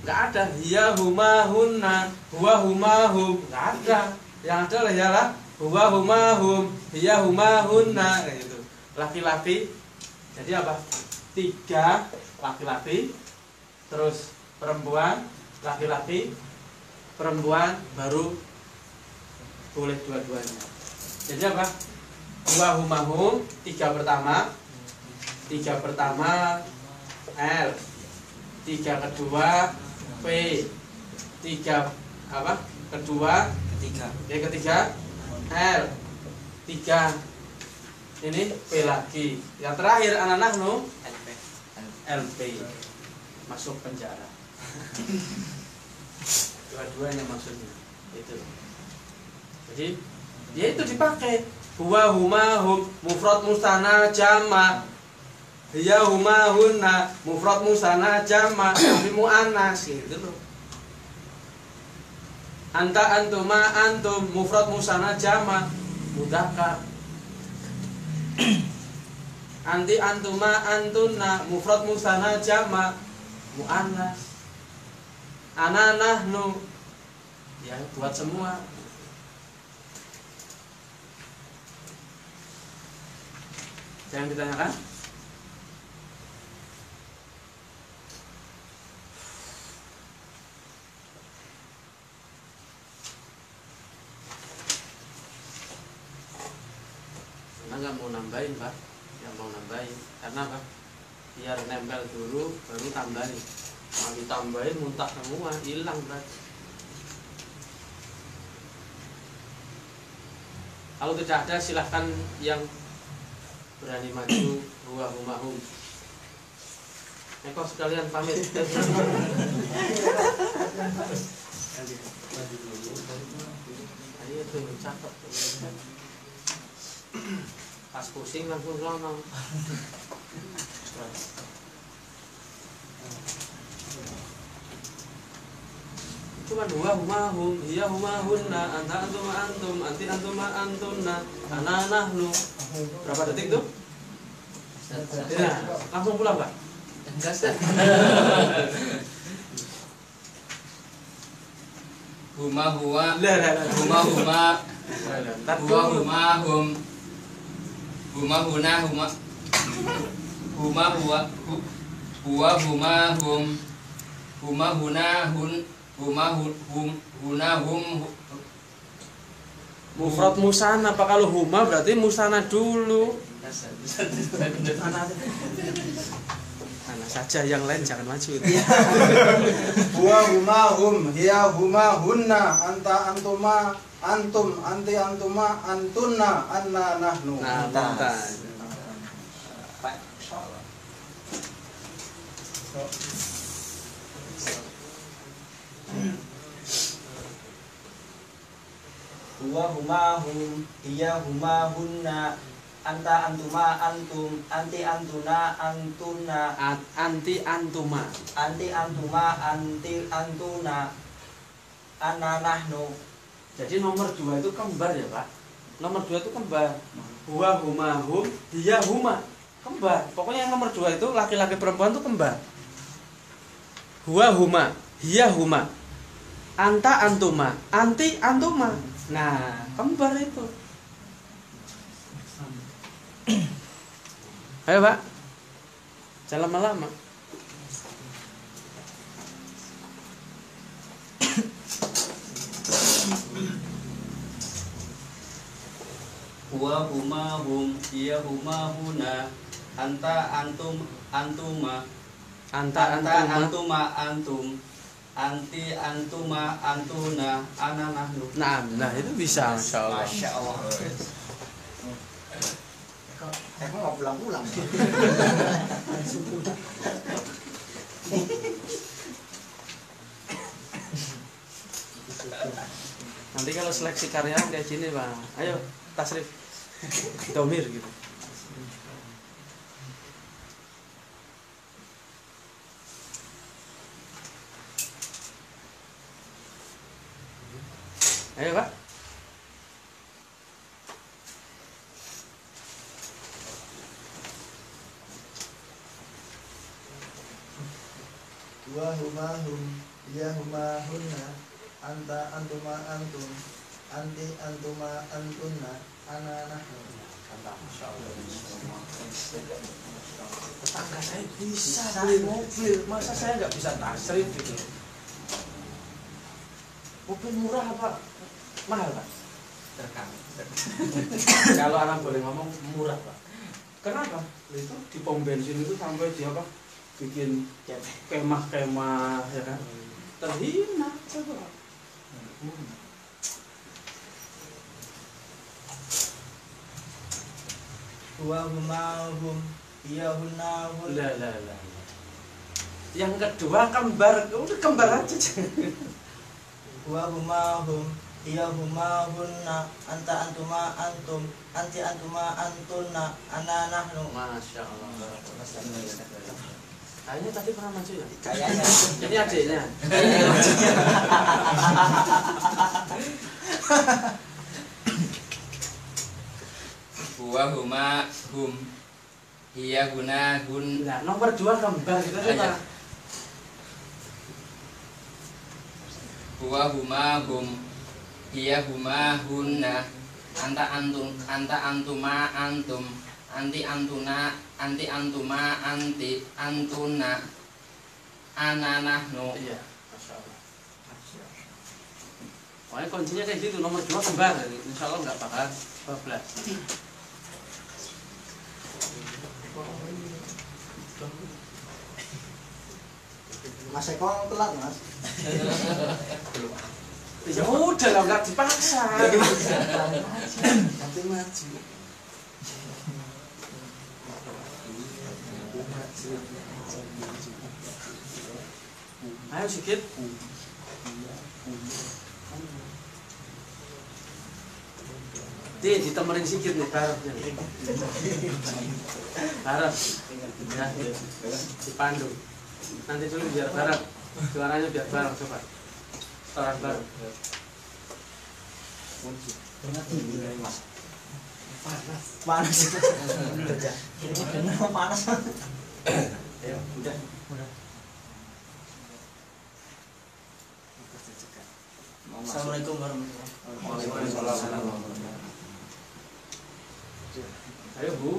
Nggak ada. Hiyahumahunna. Huwahumahum. Nggak ada. Yang ada ialah huwahumahum. Hiyahumahunna. Kayak gitu. Laki-laki. Jadi apa? 3 laki-laki. Terus perempuan, laki-laki, perempuan, baru boleh dua-duanya. Jadi apa? Huwahumahum. 3 pertama L, 3 kedua P, 3 apa? Ketiga L, 3 ini P lagi. Yang terakhir ana nahnu LP, masuk penjara. Dua-duanya maksudnya itu. Jadi dia itu dipakai huwahumahum mufrad musanna jama. Hiyahumahunna mufrad musanna jama tapi muannas gitu loh. Anta antuma antum mufrad musanna jama mudzakkar. Anti antuma antunna mufrad musanna jama muannas. Ana nahnu ya buat semua. Jangan ditanyakan. Nggak mau nambahin, Pak. Yang mau nambahin karena apa? Biar nempel dulu baru tambahin. Mau ditambahin muntah semua, hilang berarti. Kalau tidak ada silahkan yang berani maju. Huwahumahum. Kok sekalian pamit. Ayo tuh catat. Pas pusing langsung sono. Cuman huwa huma hum, hiya huma hunna, anta antum antum, anti antum antunna, ana nahnu. Berapa detik tuh? Ya, langsung pulang, Pak. Enggak, Ustaz. Huma huwa huma huma huwa huma hum huma huna huma huma huwa huwa huma hum huma huna hun huma hum huna hum. Mufrad musana, apa kalau huma berarti musana dulu. Ana saja, yang lain jangan maju. Huwa huma hum, hiya huma hunna, anta antuma antum, anti antuma antunna, anna nahnu. Nah, mantap. Pak, insyaallah. Huwa huma hum, hiya huma hunna, anta antuma antum, anti antuna antunna, Anti antuma. anti antuma anti antuna, ana nahnu. Jadi nomor 2 itu kembar ya, Pak. Nomor 2 itu kembar. Huwa huma hum, hiya huma. Kembar. Pokoknya yang nomor 2 itu laki-laki perempuan itu kembar. Huwa huma, hiya huma. Anta antuma, anti antuma. Nah, kembar itu. Ayo, Pak. Jangan lama-lama. Huwa huma hum, hiya huma huna, anta antum antuma, Anta anta antuma. antuma antum, anti antuma antuna, ana nahnu. Nah itu bisa, Masya Allah. Masya Allah. Saya mau pulang-pulang. Nanti kalau seleksi karyawan kayak gini, Pak. Ayo, tasrif. Domir gitu. Ayo, Pak. Huwa huma hum, hiya huma hunna, anta antuma antum, anti antuma antunna, ana nahnu. Tetangga saya bisa beli mobil, masa saya nggak bisa tasrif gitu? Mobil murah apa mahal, Pak? Terekam. Kalau anak boleh ngomong murah, Pak. Kenapa? Itu di pom bensin itu sampai dia apa? Bikin kemah-kemah, ya kan? Terhina, coba. Huwa huma hum, hiya hunna hun. Lah. Yang kedua kembar, udah kembar aja. Huwa huma hum, hiya huma hunna, anta antuma antum, anti antuma antunna, ana nahnu. Masya Allah. Kayaknya tadi pernah maju ya? Kayaknya. Ini adiknya. Huwa huma hum, hiya huna hun. Nah, nomor 2 kembar gitu coba. Huwa huma hum, hiya huma hunna, anta antuma antum, anti antuna anti antuma anti antuna, ana nahnu. Iya, Masya Allah. Pokoknya kuncinya kayak gitu, nomor 2 kembar. Insya Allah nggak bakal bablas. Mas Eko telat, Mas. Ya udah lah, nggak dipaksa. Nanti maju. Ayo sedikit. Ditemenin sedikit nih, baroknya. Barok. Ya, dipandu. Nanti dulu biar barok. Suaranya biar barok, coba. Terang. Panas. Kenapa panas? Ya, udah. Assalamualaikum warahmatullahi wabarakatuh. Ayo Bu.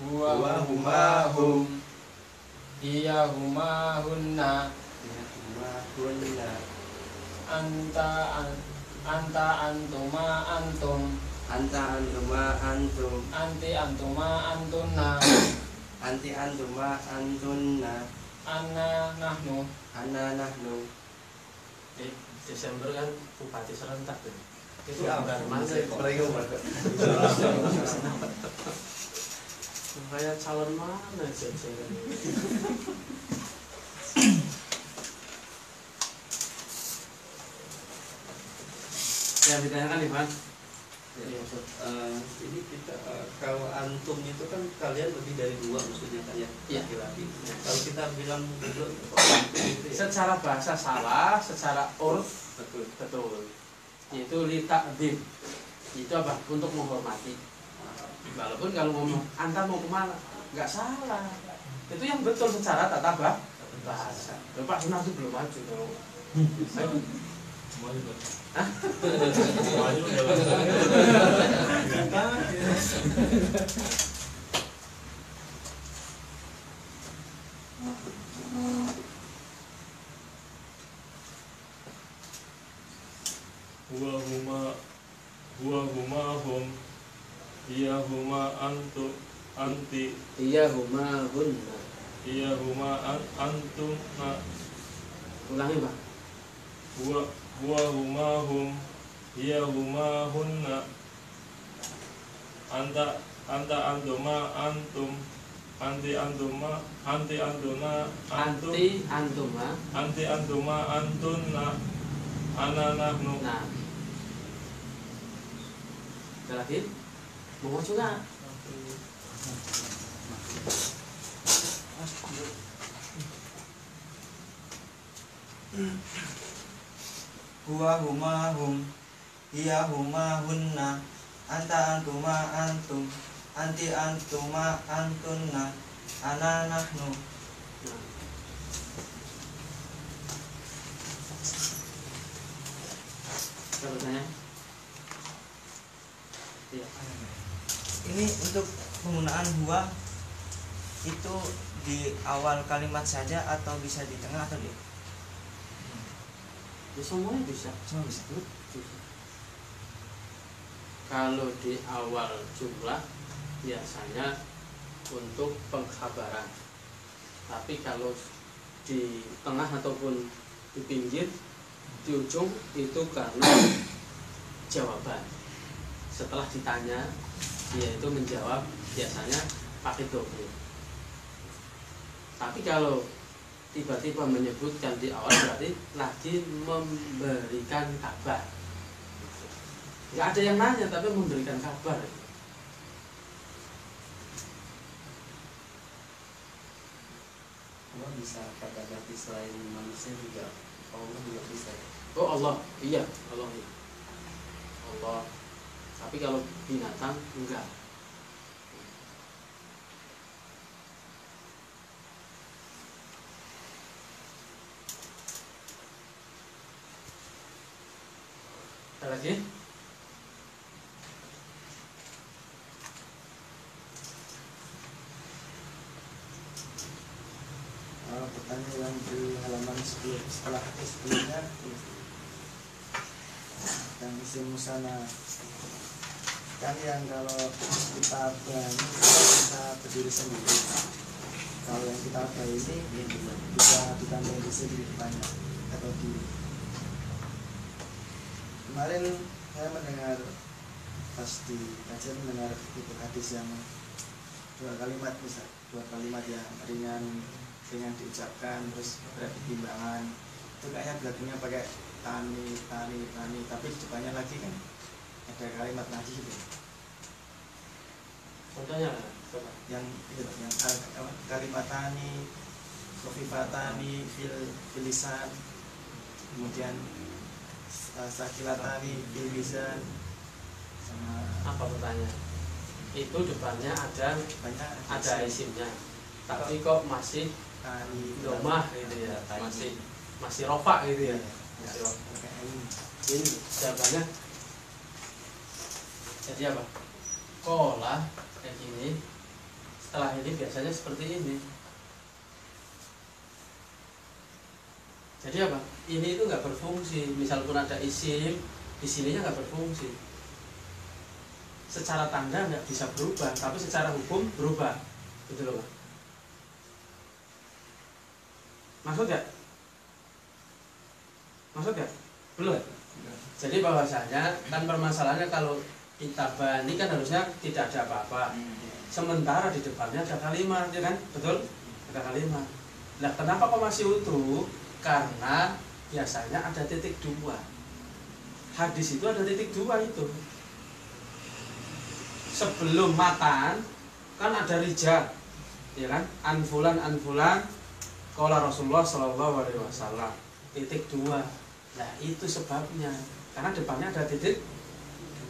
Huwa huma hum. Iya huma hunna Ya, huma hunna. anta antuma antum Anta antuma antum. anti antuma antunna Anti antuma antunna. anna nahnu Ana nahnu. Di Desember kan bupati serentak tuh. Itu Ya, bukan mana itu? Kayak calon mana jajaran? Yang ditanyakan Ivan. Ya, ini kita kalau antum itu kan kalian lebih dari dua maksudnya kan ya, Iya. laki-laki. Kalau kita bilang dulu antum itu ya. Secara bahasa salah, secara urf Betul. betul. Yaitu li ta'dib. Itu apa? Untuk menghormati. Walaupun kalau ngomong anta mau kemana, nggak salah. Itu yang betul secara tata bahasa. Bapak Sunah itu belum maju dong. Ayo. Hah? huwa huma hum hiya huma anti Iya huma hunna. hiya huma antum Ulangi Pak. huwa huma hum hiya huma hunna anta antuma antum anti antuma antuna antum Anti antuma. anti antuma antunna ana nahnu. Nah. Ada lagi? Mau juga? Huwa huma hum hiya huma hunna anta antuma antum anti antuma antunna ana nahnu. Nah. Ada pertanyaan? Iya. Ini untuk penggunaan huwa itu di awal kalimat saja atau bisa di tengah atau di Ya semuanya bisa. semua bisa? Bisa. Kalau di awal jumlah biasanya untuk pengkhabaran. Tapi kalau di tengah ataupun di pinggir, di ujung itu karena jawaban. Setelah ditanya, dia itu menjawab biasanya pakai dobre. Tapi kalau tiba-tiba menyebutkan di awal berarti lagi memberikan kabar. Nggak ada yang nanya tapi memberikan kabar. Allah bisa pada ganti selain manusia juga. Allah juga bisa. Oh Allah, iya Allah. Iya. Allah. Tapi kalau binatang enggak. Ada lagi? Pertanyaan di halaman setelah sebelumnya yang isim musana kan yang kalau kita bani kita berdiri sendiri, kalau yang kita bani ini bisa ditambahin isim di depannya atau di. Kemarin saya mendengar pas di kajian mendengar itu hadis yang dua kalimat yang ringan diucapkan terus ada timbangan itu kayaknya belakangnya pakai tani tapi depannya lagi kan ada kalimat najis itu Contohnya coba. yang itu yang kalimat tani kofifatani filisan kemudian sakilatani fil mizan, sama Apa pertanyaan? Itu depannya banyak ada isimnya, tapi kok masih tani domah gitu ya, masih rofa gitu ya. Masih rofa. Ini jawabannya jadi apa? Kola kayak gini. Setelah ini biasanya seperti ini. Jadi apa? Ini itu nggak berfungsi. Misal pun ada isim, di sininya nggak berfungsi. Secara tanda nggak bisa berubah, tapi secara hukum berubah. Gitu loh, Pak. Maksud ya? Maksud ya? Belum. Jadi bahwasanya kan permasalahannya kalau kitabah ini kan harusnya tidak ada apa-apa. Sementara di depannya ada kalimat, ya kan? Betul? Ada kalimat. Nah, kenapa kok masih utuh? Karena biasanya ada titik dua. Hadis itu ada titik dua itu. Sebelum matan kan ada rijal, ya kan? Anfulan qala Rasulullah sallallahu alaihi wasallam. Titik dua. Nah, itu sebabnya. Karena depannya ada titik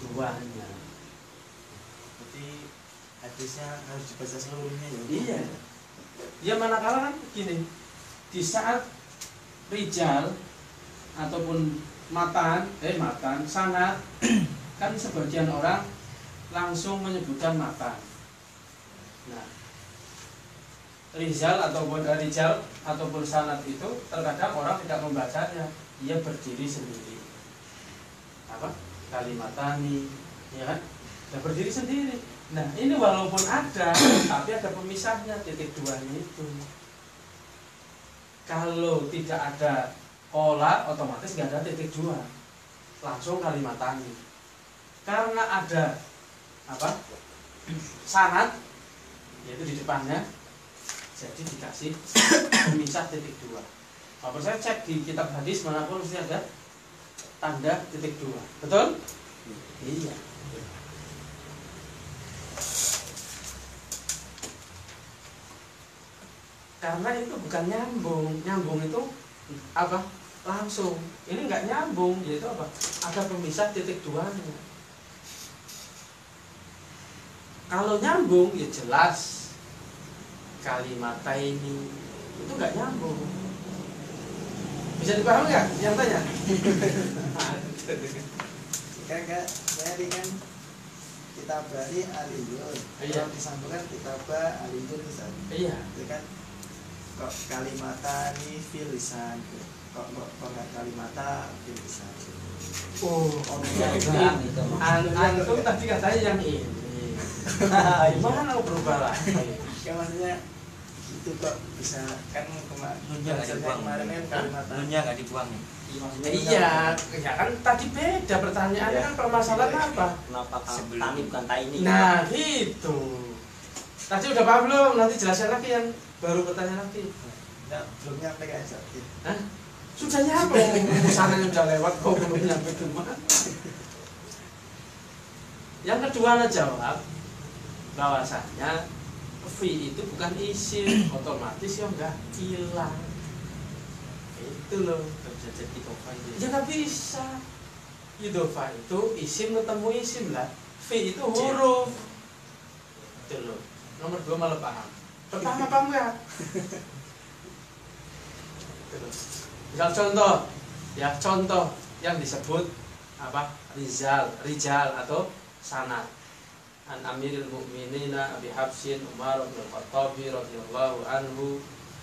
duanya. berarti hadisnya harus dibaca seluruhnya ya. Iya. Ya manakala kan gini, di saat rijal ataupun matan sanad kan sebagian orang langsung menyebutkan matan. Nah, rijal ataupun sanad itu terkadang orang tidak membacanya, ia berdiri sendiri. Apa? Kalimatani, ya kan? Dia berdiri sendiri. Nah, ini walaupun ada, tapi ada pemisahnya, titik duanya itu. Kalau tidak ada kola, otomatis nggak ada titik dua, langsung kalimatani. Karena ada apa? Sanad, yaitu di depannya, jadi dikasih pemisah titik dua. Kalau saya cek di kitab hadis manapun mesti ada tanda titik dua, betul? Iya. Karena itu bukan nyambung itu apa? Langsung. Ini nggak nyambung, yaitu apa? Ada pemisah titik duanya. Kalau nyambung ya jelas kalimata ini itu nggak nyambung. Bisa dipahami nggak? Yang tanya? Kakak, saya kan kitabah ini aliyun. Iya. Kalau disambungkan kitabah aliyun misalnya. Iya. Itu kan kok kalimatani fil lisan. Kok nggak kalimata fil lisan. Oh, Bang, itu mah. antum tadi katanya yang ini. Gimana lo berubah lagi? Kan maksudnya itu kok bisa kan Nunnya nggak dibuang. kemarin kan kalimata. Nunnya nggak dibuang ya. Iya, ya kan tadi beda pertanyaannya kan permasalahan apa? Kenapa Sebelum- tani bukan ini? Nah, gitu. Tadi udah paham belum? Nanti jelasin lagi yang baru pertanyaan lagi. Nah, belum nyampe kan Sakti. Hah? Sudah nyampe. Pesanannya udah lewat kok belum nyampe ke mana? Yang kedua Anda jawab bahwasanya fi itu bukan isim, otomatis ya enggak hilang. Itu loh. Jadi tofa itu. Ya nggak bisa. Idofa itu isim ketemu isim lah. Fi itu huruf. Itu loh. Nomor 2 malah paham. Pertama paham nggak? Itu loh. Misal contoh yang disebut apa? Rijal atau sanad. An Amirul Mukminina Abi Habsin Umar bin Khattab radhiyallahu anhu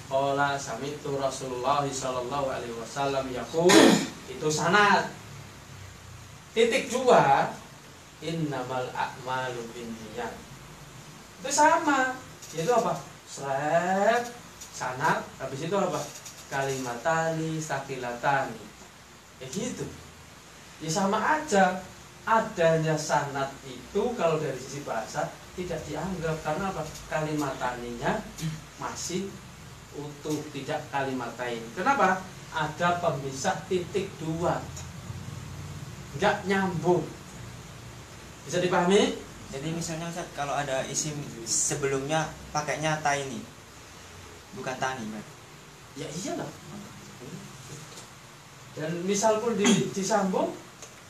qala sami'tu Rasulullah sallallahu alaihi wasallam yaqul, itu sanad. Titik 2 innamal a'malu binniyat. Itu sama. Itu apa? Seret sanad, habis itu apa? Kalimatani sakilatani. Ya gitu. Ya sama aja. Adanya sanad itu kalau dari sisi bahasa tidak dianggap karena apa? Kalimataninya masih utuh, tidak kalimatain. Kenapa? Ada pemisah titik 2, nggak nyambung. Bisa dipahami? Jadi misalnya Ustaz, kalau ada isim sebelumnya pakainya ta ini, bukan tani kan? Ya iyalah. Dan misal pun disambung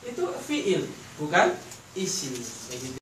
itu fiil bukan isim. Kayak gitu.